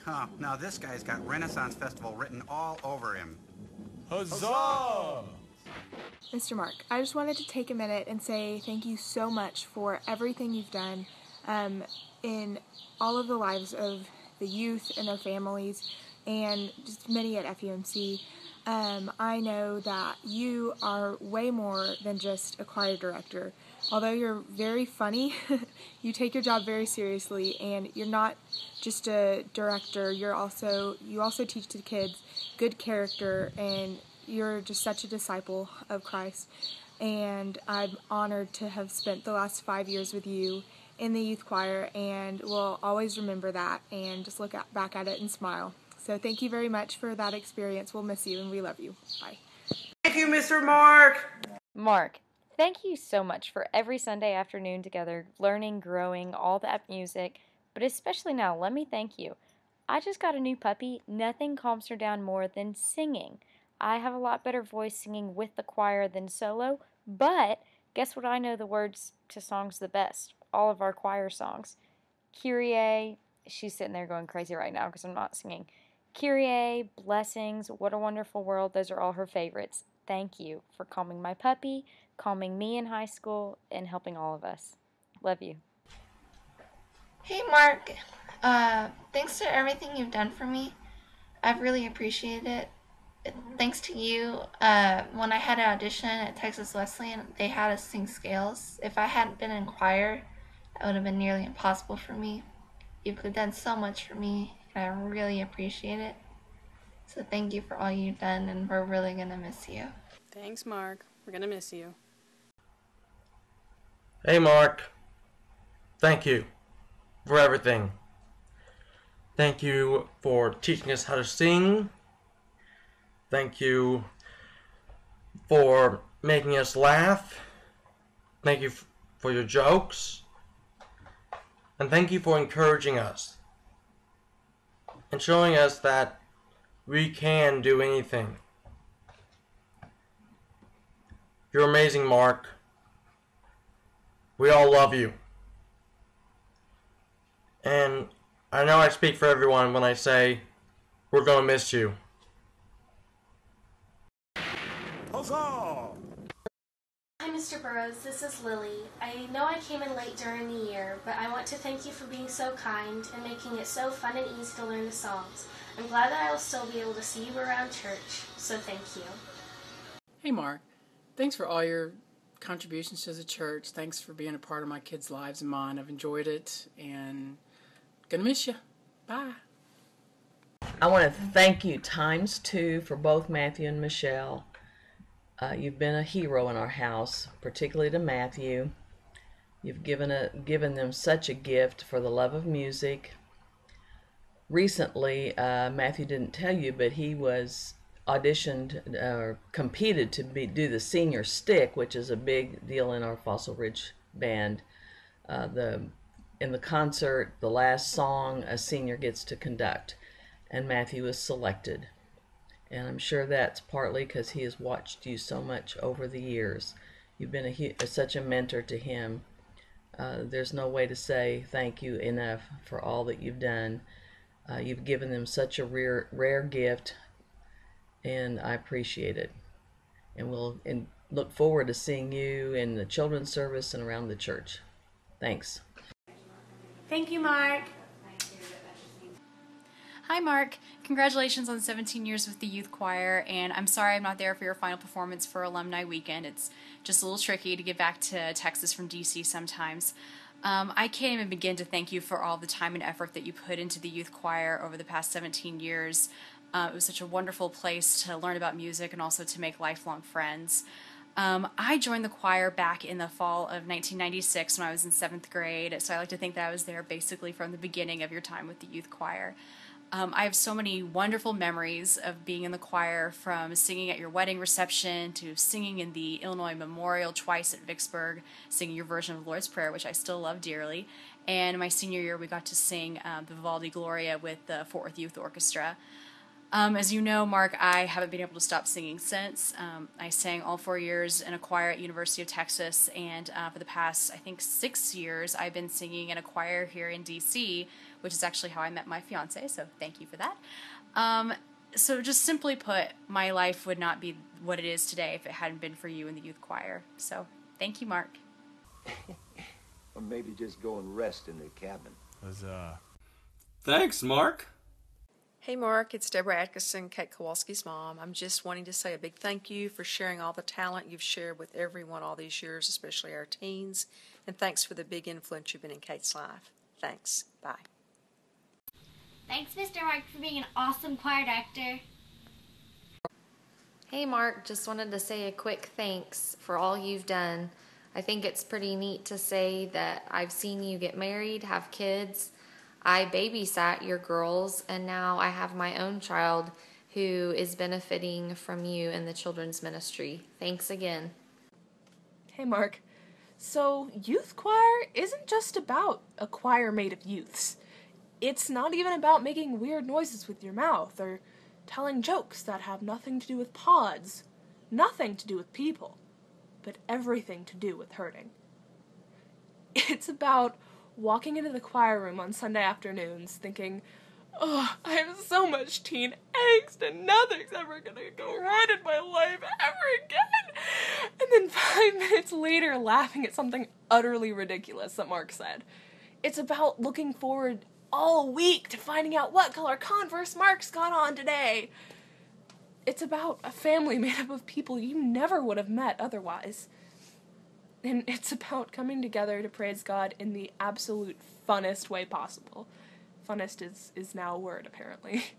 Huh, now this guy's got Renaissance Festival written all over him. Huzzah! Mr. Mark, I just wanted to take a minute and say thank you so much for everything you've done in all of the lives of the youth and their families and just many at FUMC. I know that you are way more than just a choir director. Although you're very funny, you take your job very seriously, and you're not just a director. You also teach the kids good character, and you're just such a disciple of Christ. And I'm honored to have spent the last 5 years with you in the youth choir, and will always remember that and just look back at it and smile. So thank you very much for that experience. We'll miss you, and we love you. Bye. Thank you, Mr. Mark. Mark, thank you so much for every Sunday afternoon together, learning, growing, all that music, but especially now, let me thank you. I just got a new puppy. Nothing calms her down more than singing. I have a lot better voice singing with the choir than solo, but guess what I know the words to songs the best? All of our choir songs. Kyrie, she's sitting there going crazy right now because I'm not singing. Kyrie, Blessings, What a Wonderful World, those are all her favorites. Thank you for calming my puppy, calming me in high school, and helping all of us. Love you. Hey Mark, thanks for everything you've done for me. I've really appreciated it. Thanks to you, when I had an audition at Texas Wesleyan, they had us sing scales. If I hadn't been in choir, that would have been nearly impossible for me. You've done so much for me, and I really appreciate it. So thank you for all you've done, and we're really going to miss you. Thanks, Mark. We're going to miss you. Hey, Mark. Thank you for everything. Thank you for teaching us how to sing. Thank you for making us laugh. Thank you for your jokes. And thank you for encouraging us and showing us that we can do anything. You're amazing, Mark. We all love you. And I know I speak for everyone when I say we're going to miss you. Huzzah! Hi, Mr. Burrows. This is Lily. I know I came in late during the year, but I want to thank you for being so kind and making it so fun and easy to learn the songs. I'm glad that I will still be able to see you around church, so thank you. Hey, Mark. Thanks for all your contributions to the church. Thanks for being a part of my kids' lives and mine. I've enjoyed it, and gonna miss you. Bye. I want to thank you ×2 for both Matthew and Michelle. You've been a hero in our house, particularly to Matthew. You've given them such a gift for the love of music. Recently, Matthew didn't tell you, but he was auditioned or competed to do the senior stick, which is a big deal in our Fossil Ridge band. In the concert, the last song a senior gets to conduct, and Matthew was selected. And I'm sure that's partly because he has watched you so much over the years. You've been such a mentor to him. There's no way to say thank you enough for all that you've done. You've given them such a rare gift, and I appreciate it. And we'll look forward to seeing you in the children's service and around the church. Thanks. Thank you, Mark. Hi Mark, congratulations on 17 years with the youth choir, and I'm sorry I'm not there for your final performance for Alumni Weekend. It's just a little tricky to get back to Texas from DC sometimes. I can't even begin to thank you for all the time and effort that you put into the youth choir over the past 17 years. It was such a wonderful place to learn about music and also to make lifelong friends. I joined the choir back in the fall of 1996 when I was in 7th grade, so I like to think that I was there basically from the beginning of your time with the youth choir. I have so many wonderful memories of being in the choir, from singing at your wedding reception to singing in the Illinois Memorial twice at Vicksburg, singing your version of Lord's Prayer, which I still love dearly. And my senior year, we got to sing the Vivaldi Gloria with the Fort Worth Youth Orchestra. As you know, Mark, I haven't been able to stop singing since. I sang all 4 years in a choir at University of Texas, and for the past, I think, 6 years, I've been singing in a choir here in DC, which is actually how I met my fiance, so thank you for that. So just simply put, my life would not be what it is today if it hadn't been for you in the youth choir. So thank you, Mark. Or maybe just go and rest in the cabin. Thanks, Mark. Hey Mark, it's Deborah Atkinson, Kate Kowalski's mom. I'm just wanting to say a big thank you for sharing all the talent you've shared with everyone all these years, especially our teens, and thanks for the big influence you've been in Kate's life. Thanks. Bye. Thanks, Mr. Mark, for being an awesome choir director. Hey Mark, just wanted to say a quick thanks for all you've done. I think it's pretty neat to say that I've seen you get married, have kids. I babysat your girls, and now I have my own child who is benefiting from you in the children's ministry. Thanks again. Hey Mark, so youth choir isn't just about a choir made of youths. It's not even about making weird noises with your mouth or telling jokes that have nothing to do with pods, nothing to do with people, but everything to do with hurting. It's about walking into the choir room on Sunday afternoons thinking, oh, I have so much teen angst and nothing's ever gonna go right in my life ever again. And then 5 minutes later laughing at something utterly ridiculous that Mark said. It's about looking forward all week to finding out what color Converse Mark's got on today. It's about a family made up of people you never would have met otherwise. And it's about coming together to praise God in the absolute funnest way possible. Funnest is now a word, apparently.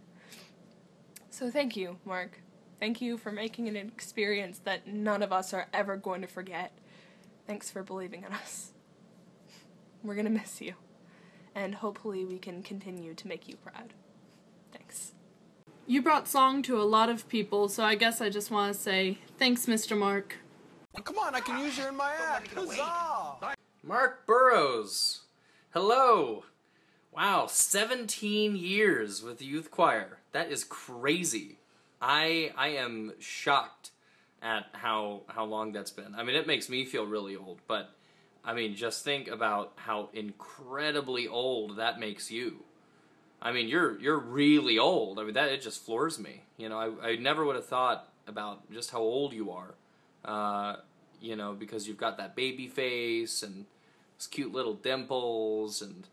So thank you, Mark. Thank you for making an experience that none of us are ever going to forget. Thanks for believing in us. We're gonna miss you. And hopefully we can continue to make you proud. Thanks. You brought song to a lot of people, so I guess I just want to say thanks, Mr. Mark. Come on, I can use you in my act. Huzzah! Mark Burrows. Hello. Wow, 17 years with the youth choir. That is crazy. I am shocked at how long that's been. I mean, it makes me feel really old, but I mean, just think about how incredibly old that makes you. I mean, you're really old. I mean, it just floors me. You know, I never would have thought about just how old you are. You know, because you've got that baby face and those cute little dimples, and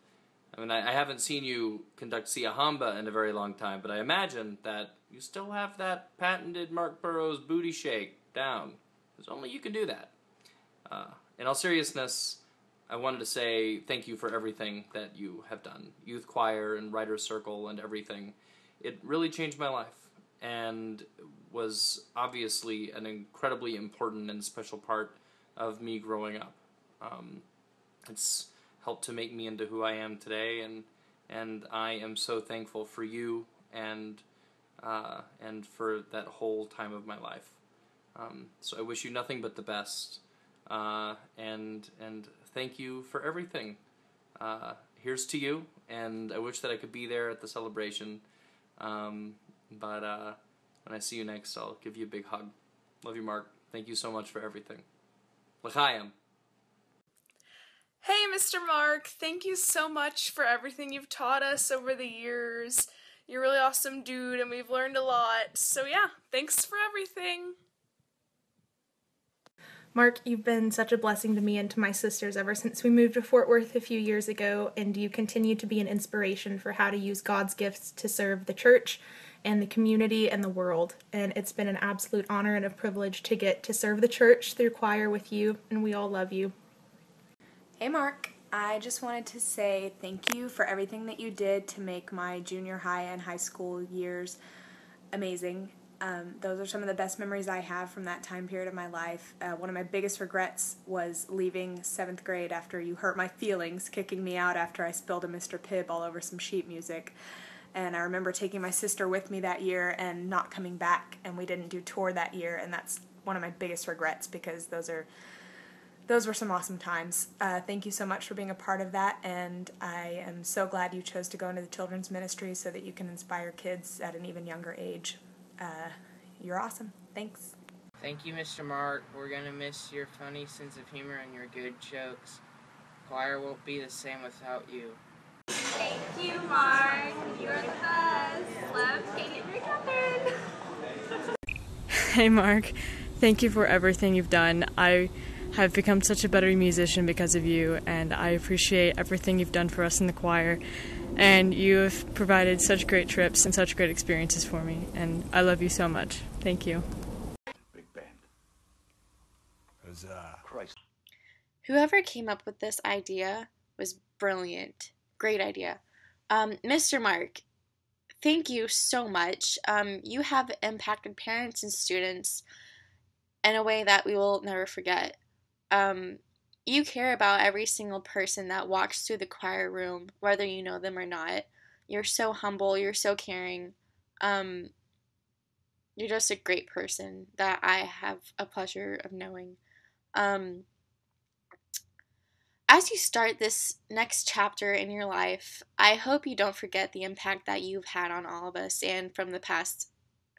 I mean, I haven't seen you conduct Sia Hamba in a very long time, but I imagine that you still have that patented Mark Burrows booty shake down, because only you can do that. In all seriousness, I wanted to say thank you for everything that you have done. Youth choir and writer's circle and everything. It really changed my life, and was obviously an incredibly important and special part of me growing up. It's helped to make me into who I am today, and I am so thankful for you and for that whole time of my life. So I wish you nothing but the best, and thank you for everything. Here's to you, and I wish that I could be there at the celebration, but when I see you next, I'll give you a big hug. Love you, Mark. Thank you so much for everything. L'chaim. Hey, Mr. Mark, thank you so much for everything you've taught us over the years. You're a really awesome dude, and we've learned a lot. So yeah, thanks for everything. Mark, you've been such a blessing to me and to my sisters ever since we moved to Fort Worth a few years ago, and you continue to be an inspiration for how to use God's gifts to serve the church and the community and the world. And it's been an absolute honor and a privilege to get to serve the church through choir with you, and we all love you. Hey Mark, I just wanted to say thank you for everything that you did to make my junior high and high school years amazing. Those are some of the best memories I have from that time period of my life. One of my biggest regrets was leaving 7th grade after you hurt my feelings, kicking me out after I spilled a Mr. Pibb all over some sheet music. And I remember taking my sister with me that year and not coming back, and we didn't do tour that year, and that's one of my biggest regrets, because those are those were some awesome times. Thank you so much for being a part of that, and I am so glad you chose to go into the children's ministry so that you can inspire kids at an even younger age. You're awesome. Thanks. Thank you, Mr. Mark. We're going to miss your funny sense of humor and your good jokes. Choir won't be the same without you. Thank you, Mark. You're the best. Love, Katie and Catherine. Hey, Mark. Thank you for everything you've done. I have become such a better musician because of you, and I appreciate everything you've done for us in the choir. And you have provided such great trips and such great experiences for me, and I love you so much. Thank you. Big band. Christ. Whoever came up with this idea was brilliant. Great idea. Mr. Mark, thank you so much. You have impacted parents and students in a way that we will never forget. You care about every single person that walks through the choir room, whether you know them or not. You're so humble. You're so caring. You're just a great person that I have a pleasure of knowing. As you start this next chapter in your life, I hope you don't forget the impact that you've had on all of us and from the past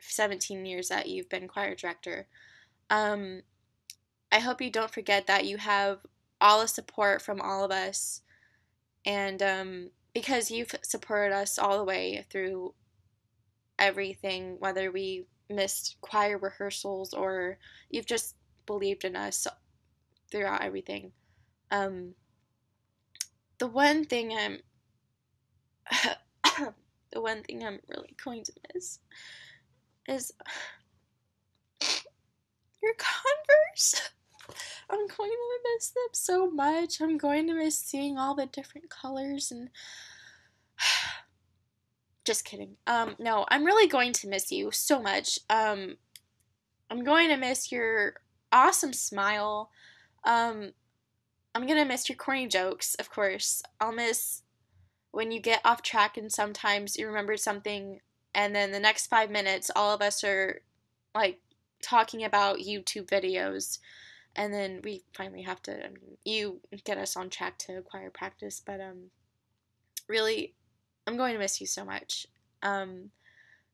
17 years that you've been choir director. I hope you don't forget that you have all the support from all of us, and because you've supported us all the way through everything, whether we missed choir rehearsals or you've just believed in us throughout everything. The one thing I'm really going to miss is your Converse. I'm going to miss them so much. I'm going to miss seeing all the different colors and just kidding. No, I'm really going to miss you so much. I'm going to miss your awesome smile. I'm going to miss your corny jokes, of course. I'll miss when you get off track and sometimes you remember something and then the next 5 minutes all of us are like talking about YouTube videos. And then we finally have to, you get us on track to choir practice, but really, I'm going to miss you so much.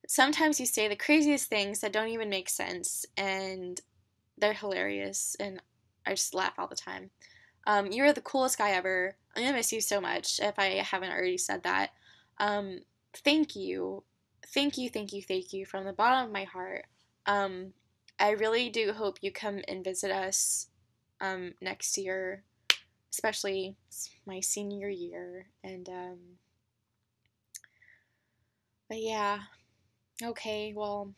Sometimes you say the craziest things that don't even make sense, and they're hilarious, and I just laugh all the time. You're the coolest guy ever. I'm going to miss you so much, if I haven't already said that. Thank you. Thank you, thank you, thank you from the bottom of my heart. I really do hope you come and visit us next year, especially my senior year. And but yeah, okay, well,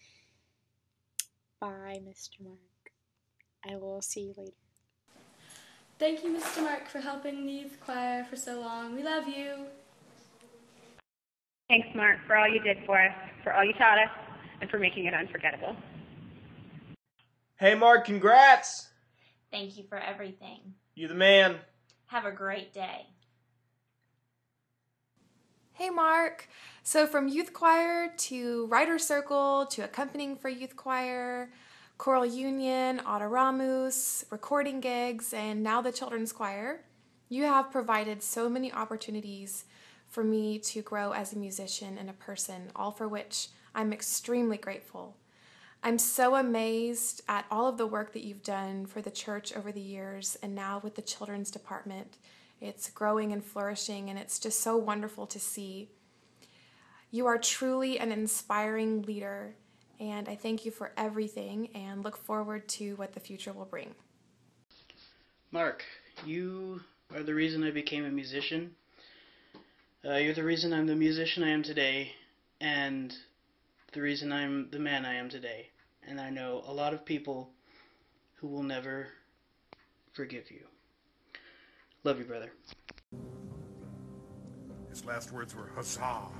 bye, Mr. Mark. I will see you later. Thank you, Mr. Mark, for helping the youth choir for so long. We love you. Thanks, Mark, for all you did for us, for all you taught us, and for making it unforgettable. Hey, Mark, congrats! Thank you for everything. You the man. Have a great day. Hey Mark! So from youth choir to writer circle to accompanying for youth choir, choral union, autoramus, recording gigs, and now the children's choir, you have provided so many opportunities for me to grow as a musician and a person, all for which I'm extremely grateful. I'm so amazed at all of the work that you've done for the church over the years, and now with the children's department. It's growing and flourishing, and it's just so wonderful to see. You are truly an inspiring leader, and I thank you for everything and look forward to what the future will bring. Mark, you are the reason I became a musician. You're the reason I'm the musician I am today, and the reason I'm the man I am today. And I know a lot of people who will never forgive you. Love you, brother. His last words were, "Huzzah!"